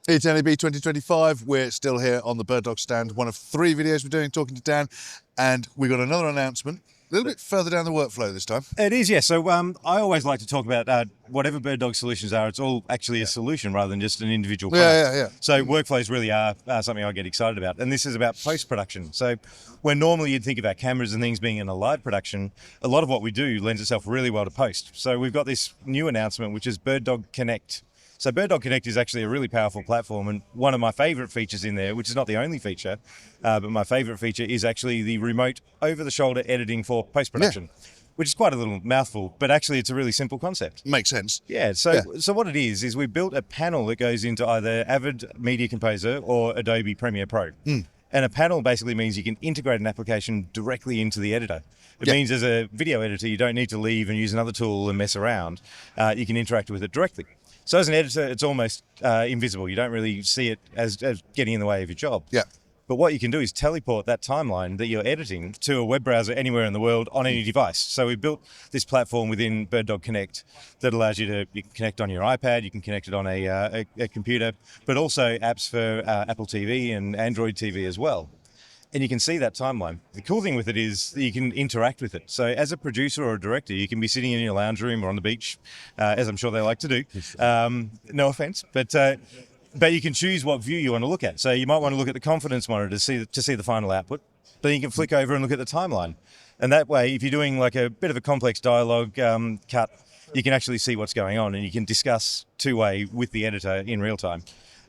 It's NAB 2025. We're still here on the BirdDog stand. One of 3 videos we're doing, talking to Dan, and we got another announcement. A little bit further down the workflow this time. It is, yeah. So I always like to talk about whatever BirdDog solutions are. It's all actually a solution rather than just an individual product. Yeah. So workflows really are something I get excited about. And this is about post-production. So where normally you'd think about cameras and things being in a live production, a lot of what we do lends itself really well to post. So we've got this new announcement, which is BirdDog Connect. So BirdDog Connect is actually a really powerful platform, and one of my favorite features in there, which is not the only feature, but my favorite feature is actually the remote over-the-shoulder editing for post-production, which is quite a little mouthful, but actually it's a really simple concept. Makes sense. Yeah, so what it is we built a panel that goes into either Avid Media Composer or Adobe Premiere Pro. And a panel basically means you can integrate an application directly into the editor. It means as a video editor, you don't need to leave and use another tool and mess around. You can interact with it directly. So as an editor, it's almost invisible. You don't really see it as getting in the way of your job. Yeah. But what you can do is teleport that timeline that you're editing to a web browser anywhere in the world on any device. So we built this platform within BirdDog Connect that allows you can connect on your iPad, you can connect it on a computer, but also apps for Apple TV and Android TV as well. And you can see that timeline. The cool thing with it is that you can interact with it. So as a producer or a director, you can be sitting in your lounge room or on the beach, as I'm sure they like to do. No offense, but you can choose what view you want to look at. So you might want to look at the confidence monitor to see the final output, but you can flick over and look at the timeline. And that way, if you're doing like a bit of a complex dialogue cut, you can actually see what's going on and you can discuss two-way with the editor in real time.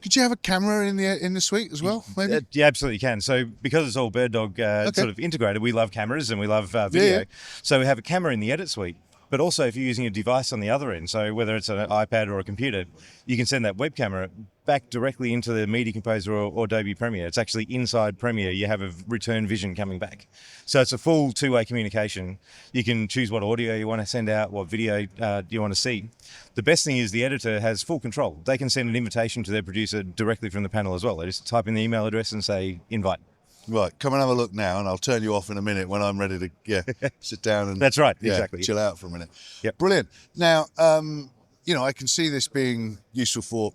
Could you have a camera in the suite as well, maybe? You absolutely can. So because it's all BirdDog sort of integrated, we love cameras and we love video. Yeah. So we have a camera in the edit suite. But also if you're using a device on the other end, so whether it's an iPad or a computer, you can send that web camera back directly into the Media Composer or Adobe Premiere. It's actually inside Premiere. You have a return vision coming back. So it's a full two-way communication. You can choose what audio you want to send out, what video you want to see. The best thing is the editor has full control. They can send an invitation to their producer directly from the panel as well. They just type in the email address and say, invite. Right, come and have a look now, and I'll turn you off in a minute when I'm ready to sit down and that's right, exactly. chill out for a minute. Yep. Brilliant. Now, I can see this being useful for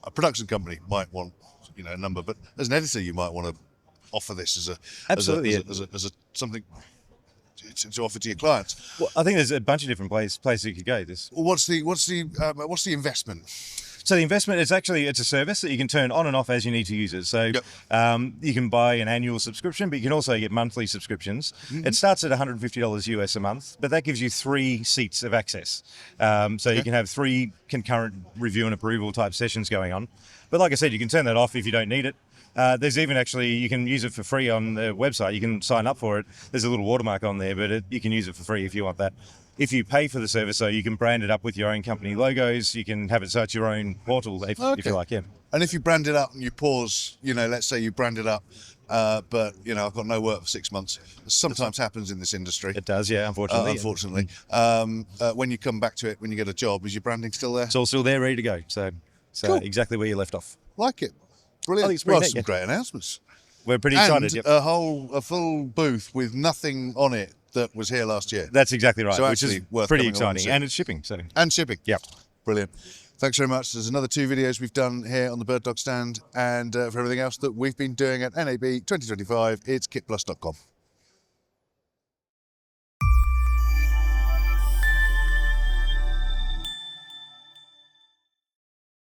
a production company might want a number, but as an editor, you might want to offer this as a something to offer to your clients. Well, I think there's a bunch of different places you could go. What's the investment? So the investment is it's a service that you can turn on and off as you need to use it. So you can buy an annual subscription, but you can also get monthly subscriptions. It starts at $150 US a month, but that gives you 3 seats of access. You can have 3 concurrent review and approval type sessions going on. But like I said, you can turn that off if you don't need it. There's even you can use it for free on the website. You can sign up for it. There's a little watermark on there, but you can use it for free if you want that. If you pay for the service, so you can brand it up with your own company logos, you can have it so it's your own portal if you like, yeah. And if you brand it up and you pause, let's say you brand it up, but I've got no work for 6 months. This sometimes happens in this industry. It does, yeah, unfortunately. When you come back to it, when you get a job, is your branding still there? It's all still there, ready to go. So cool. Exactly where you left off. Like it. Brilliant. I think it's pretty neat, some great announcements. We're pretty excited. And a full booth with nothing on it that was here last year. That's exactly right, so which is worth pretty exciting. And it's shipping. And shipping. Yep. Brilliant. Thanks very much. There's another 2 videos we've done here on the BirdDog stand, and for everything else that we've been doing at NAB 2025, it's kitplus.com.